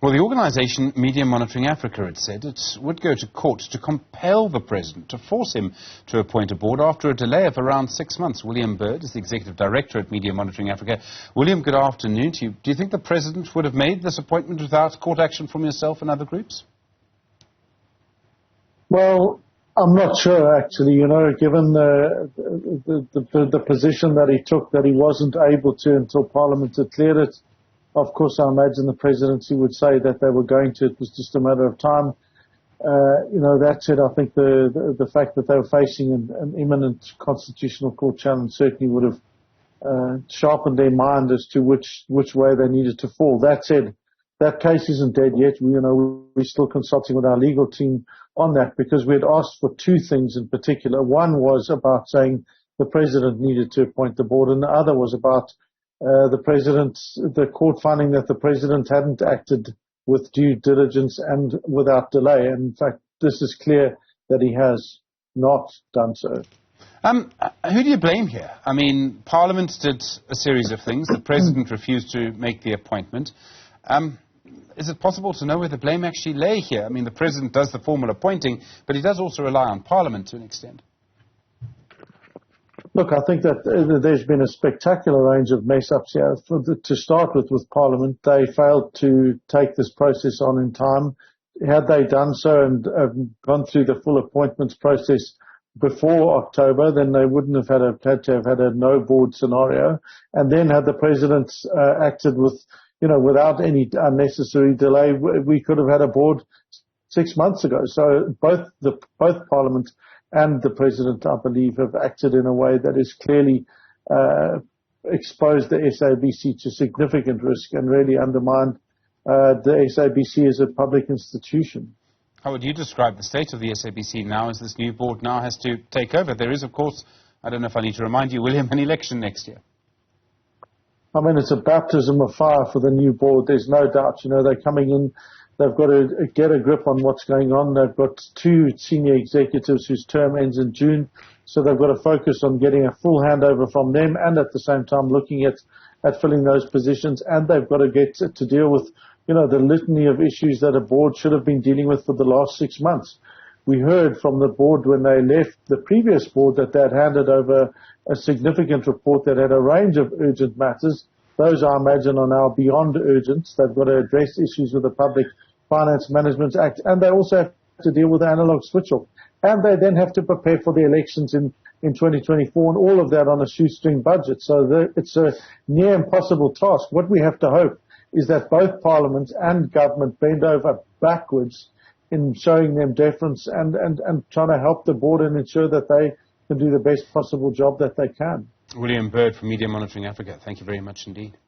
Well, the organisation Media Monitoring Africa had said it would go to court to compel the president to force him to appoint a board after a delay of around 6 months. William Bird is the executive director at Media Monitoring Africa. William, good afternoon to you. Do you think the president would have made this appointment without court action from yourself and other groups? Well, I'm not sure, actually, given the position that he took, that he wasn't able to until Parliament had cleared it. Of course, I imagine the presidency would say that they were going to. It was just a matter of time. That said, I think the fact that they were facing an imminent constitutional court challenge certainly would have sharpened their mind as to which way they needed to fall. That said, that case isn't dead yet. We're still consulting with our legal team on that, because we had asked for two things in particular. One was about saying the president needed to appoint the board, and the other was about the court finding that the president hadn't acted with due diligence and without delay. And in fact, this is clear that he has not done so. Who do you blame here? I mean, Parliament did a series of things. The president refused to make the appointment. Is it possible to know where the blame actually lay here? I mean, the president does the formal appointing, but he does also rely on Parliament to an extent. Look, I think that there's been a spectacular range of mess-ups here. To start with Parliament, they failed to take this process on in time. Had they done so and gone through the full appointments process before October, then they wouldn't have had to have had a no-board scenario. And then had the president acted without any unnecessary delay, we could have had a board 6 months ago. So both Parliament and the president, I believe, have acted in a way that has clearly exposed the SABC to significant risk and really undermined the SABC as a public institution. How would you describe the state of the SABC now as this new board now has to take over? There is, of course, I don't know if I need to remind you, William, an election next year. I mean, it's a baptism of fire for the new board. There's no doubt. They're coming in. They've got to get a grip on what's going on. They've got two senior executives whose term ends in June. So they've got to focus on getting a full handover from them and at the same time looking at filling those positions. And they've got to get to deal with, the litany of issues that a board should have been dealing with for the last 6 months. We heard from the board when they left the previous board that they had handed over a significant report that had a range of urgent matters. Those, I imagine, are now beyond urgent. They've got to address issues with the Public Finance Management Act, and they also have to deal with the analog switch-off. And they then have to prepare for the elections in 2024, and all of that on a shoestring budget. So it's a near impossible task. What we have to hope is that both Parliament and government bend over backwards in showing them deference and trying to help the board and ensure that they can do the best possible job that they can. William Bird from Media Monitoring Africa, thank you very much indeed.